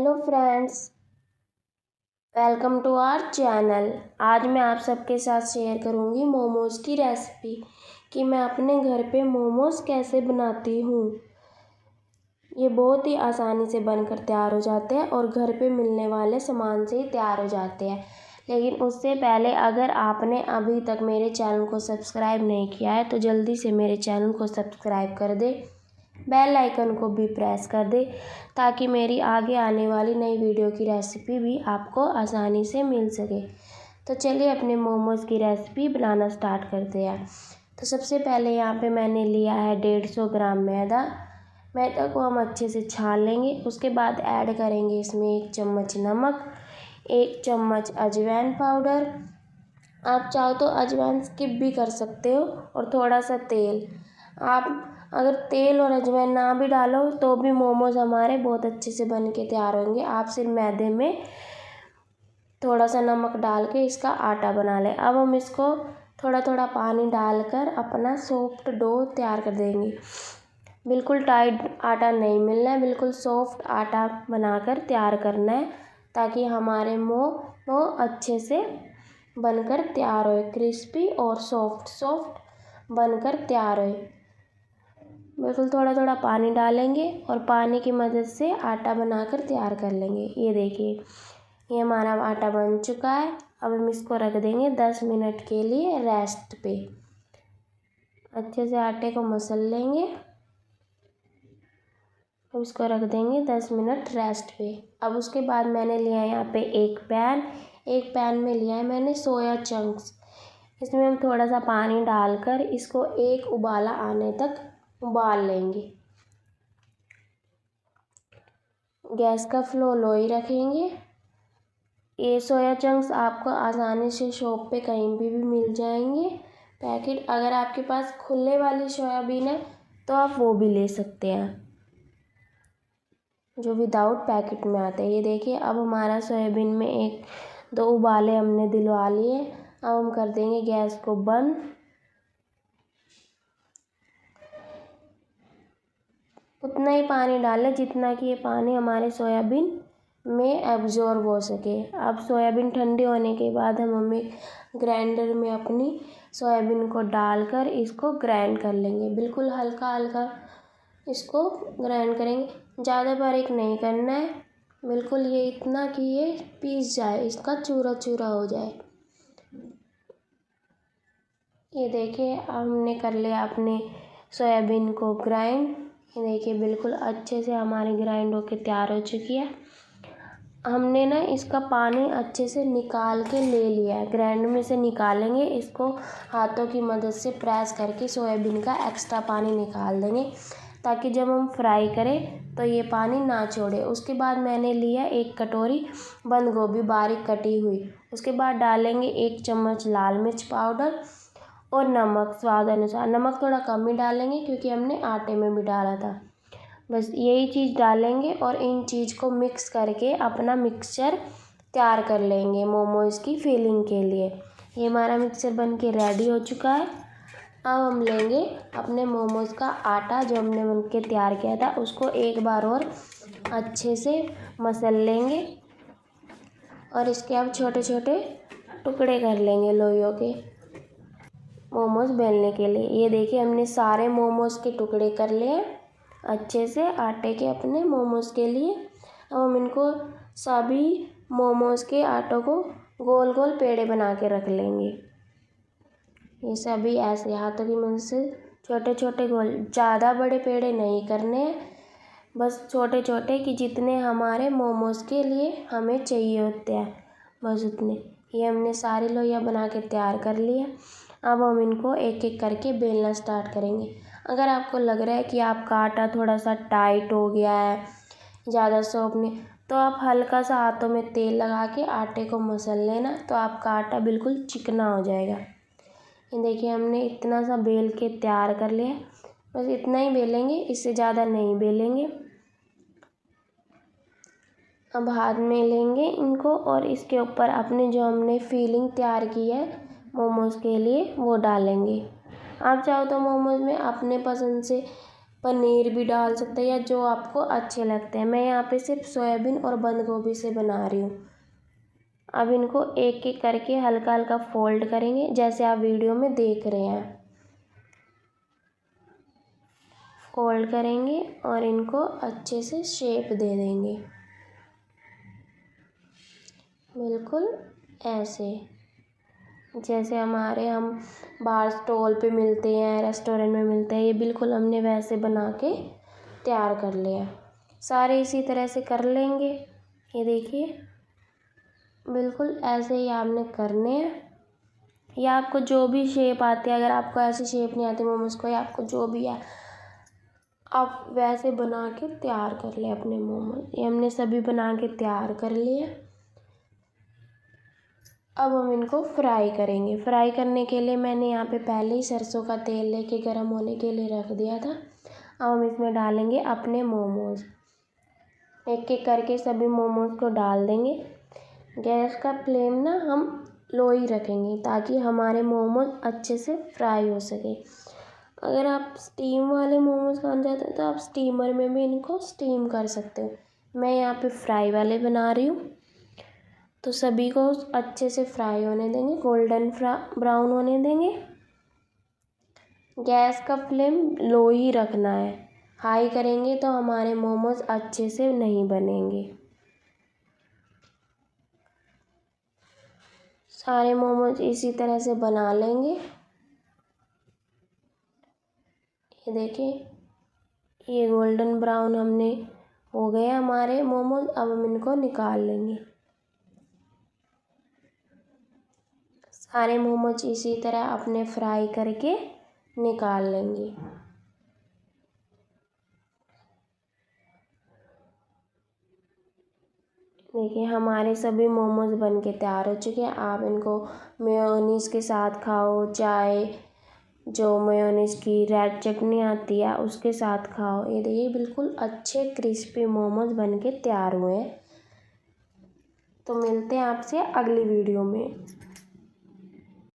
Hello friends, welcome to our channel. आज मैं आप सबके साथ शेयर करूंगी मोमोज़ की रेसिपी कि मैं अपने घर पे मोमोज़ कैसे बनाती हूँ। ये बहुत ही आसानी से बनकर तैयार हो जाते हैं और घर पे मिलने वाले सामान से ही तैयार हो जाते हैं। लेकिन उससे पहले अगर आपने अभी तक मेरे चैनल को सब्सक्राइब नहीं किया है तो जल्दी से मेरे चैनल को सब्सक्राइब कर दे, बेल आइकन को भी प्रेस कर दे ताकि मेरी आगे आने वाली नई वीडियो की रेसिपी भी आपको आसानी से मिल सके। तो चलिए अपने मोमोज़ की रेसिपी बनाना स्टार्ट करते हैं। तो सबसे पहले यहाँ पे मैंने लिया है 150 ग्राम मैदा। मैदा को हम अच्छे से छान लेंगे। उसके बाद ऐड करेंगे इसमें 1 चम्मच नमक, 1 चम्मच अजवाइन पाउडर। आप चाहो तो अजवाइन स्किप भी कर सकते हो, और थोड़ा सा तेल। आप अगर तेल और अजवाइन ना भी डालो तो भी मोमोज़ हमारे बहुत अच्छे से बन के तैयार होंगे। आप सिर्फ मैदे में थोड़ा सा नमक डाल के इसका आटा बना लें। अब हम इसको थोड़ा थोड़ा पानी डालकर अपना सॉफ्ट डो तैयार कर देंगे। बिल्कुल टाइट आटा नहीं मिलना है, बिल्कुल सॉफ्ट आटा बनाकर तैयार करना है ताकि हमारे मोमो अच्छे से बनकर तैयार हो, क्रिस्पी और सॉफ्ट बनकर तैयार हो। बिल्कुल थोड़ा थोड़ा पानी डालेंगे और पानी की मदद से आटा बनाकर तैयार कर लेंगे। ये देखिए, ये हमारा आटा बन चुका है। अब हम इसको रख देंगे 10 मिनट के लिए रेस्ट पे। अच्छे से आटे को मसल लेंगे। अब इसको रख देंगे 10 मिनट रेस्ट पे। अब उसके बाद मैंने लिया है यहाँ पे एक पैन में लिया है मैंने सोया चंक्स। इसमें हम थोड़ा सा पानी डालकर इसको एक उबाला आने तक उबाल लेंगे। गैस का फ्लो लो ही रखेंगे। ये सोया चंक्स आपको आसानी से शॉप पे कहीं भी मिल जाएंगे पैकेट। अगर आपके पास खुले वाली सोयाबीन है तो आप वो भी ले सकते हैं, जो विदाउट पैकेट में आते हैं। ये देखिए, अब हमारा सोयाबीन में 1-2 उबाले हमने दिलवा लिए। अब हम कर देंगे गैस को बंद। उतना ही पानी डालें जितना कि ये पानी हमारे सोयाबीन में एब्जॉर्ब हो सके। अब सोयाबीन ठंडी होने के बाद हम ग्राइंडर में अपनी सोयाबीन को डालकर इसको ग्राइंड कर लेंगे। बिल्कुल हल्का हल्का इसको ग्राइंड करेंगे, ज़्यादा बारीक नहीं करना है। बिल्कुल ये इतना कि ये पीस जाए, इसका चूरा चूरा हो जाए। ये देखिए, हमने कर लिया अपने सोयाबीन को ग्राइंड। ये देखिए, बिल्कुल अच्छे से हमारी ग्राइंड होके तैयार हो चुकी है। हमने ना इसका पानी अच्छे से निकाल के ले लिया है। ग्राइंड में से निकालेंगे, इसको हाथों की मदद से प्रेस करके सोयाबीन का एक्स्ट्रा पानी निकाल देंगे ताकि जब हम फ्राई करें तो ये पानी ना छोड़े। उसके बाद मैंने लिया 1 कटोरी बंद गोभी बारीक कटी हुई। उसके बाद डालेंगे 1 चम्मच लाल मिर्च पाउडर और नमक स्वाद अनुसार। नमक थोड़ा कम ही डालेंगे क्योंकि हमने आटे में भी डाला था। बस यही चीज़ डालेंगे और इन चीज़ को मिक्स करके अपना मिक्सचर तैयार कर लेंगे मोमोज़ की फिलिंग के लिए। ये हमारा मिक्सचर बन के रेडी हो चुका है। अब हम लेंगे अपने मोमोज़ का आटा जो हमने बन के तैयार किया था, उसको एक बार और अच्छे से मसल लेंगे और इसके अब छोटे छोटे टुकड़े कर लेंगे लोइयों के मोमोज़ बेलने के लिए। ये देखिए, हमने सारे मोमोज़ के टुकड़े कर लिए अच्छे से आटे के अपने मोमोज़ के लिए। अब हम इनको सभी मोमोज़ के आटों को गोल गोल पेड़े बना के रख लेंगे। ये सभी ऐसे हाथों की मदद से छोटे छोटे गोल, ज़्यादा बड़े पेड़े नहीं करने हैं, बस छोटे छोटे कि जितने हमारे मोमोज़ के लिए हमें चाहिए होते हैं, बस उतने। ये हमने सारी लोइयाँ बना के तैयार कर लिए। अब हम इनको एक एक करके बेलना स्टार्ट करेंगे। अगर आपको लग रहा है कि आपका आटा थोड़ा सा टाइट हो गया है, ज़्यादा सॉफ्ट नहीं, तो आप हल्का सा हाथों में तेल लगा के आटे को मसल लेना, तो आपका आटा बिल्कुल चिकना हो जाएगा। ये देखिए, हमने इतना सा बेल के तैयार कर लिया। बस इतना ही बेलेंगे, इससे ज़्यादा नहीं बेलेंगे। अब हाथ में लेंगे इनको और इसके ऊपर अपने जो हमने फिलिंग तैयार की है मोमोज़ के लिए वो डालेंगे। आप चाहो तो मोमोज़ में अपने पसंद से पनीर भी डाल सकते हैं या जो आपको अच्छे लगते हैं। मैं यहाँ पे सिर्फ सोयाबीन और बंद गोभी से बना रही हूँ। अब इनको एक एक करके हल्का हल्का फोल्ड करेंगे जैसे आप वीडियो में देख रहे हैं। फोल्ड करेंगे और इनको अच्छे से शेप दे देंगे, बिल्कुल ऐसे जैसे हम बाहर स्टॉल पे मिलते हैं, रेस्टोरेंट में मिलते हैं। ये बिल्कुल हमने वैसे बना के तैयार कर लिया। सारे इसी तरह से कर लेंगे। ये देखिए बिल्कुल ऐसे ही आपने करने हैं। या आपको जो भी शेप आती है, अगर आपको ऐसी शेप नहीं आती मोमोज को, या आपको जो भी है आप वैसे बना के तैयार कर ले अपने मोमोज। ये हमने सभी बना के तैयार कर लिए। अब हम इनको फ्राई करेंगे। फ्राई करने के लिए मैंने यहाँ पे पहले ही सरसों का तेल लेके गर्म होने के लिए रख दिया था। अब हम इसमें डालेंगे अपने मोमोज, एक एक करके सभी मोमोज को डाल देंगे। गैस का फ्लेम ना हम लो ही रखेंगे ताकि हमारे मोमोज अच्छे से फ्राई हो सके। अगर आप स्टीम वाले मोमोज खाना चाहते हैं तो आप स्टीमर में भी इनको स्टीम कर सकते हो। मैं यहाँ पे फ्राई वाले बना रही हूँ। तो सभी को अच्छे से फ्राई होने देंगे, गोल्डन ब्राउन होने देंगे। गैस का फ्लेम लो ही रखना है, हाई करेंगे तो हमारे मोमोज अच्छे से नहीं बनेंगे। सारे मोमोज इसी तरह से बना लेंगे। ये देखिए ये गोल्डन ब्राउन हमने हो गए हमारे मोमोज। अब हम इनको निकाल लेंगे। सारे मोमोज इसी तरह अपने फ्राई करके निकाल लेंगे। देखिए हमारे सभी मोमोज बन के तैयार हो चुके हैं। आप इनको मेयोनीज के साथ खाओ, चाहे जो मेयोनीज की रेड चटनी आती है उसके साथ खाओ। ये देखिए बिल्कुल अच्छे क्रिस्पी मोमोज बन के तैयार हुए हैं। तो मिलते हैं आपसे अगली वीडियो में।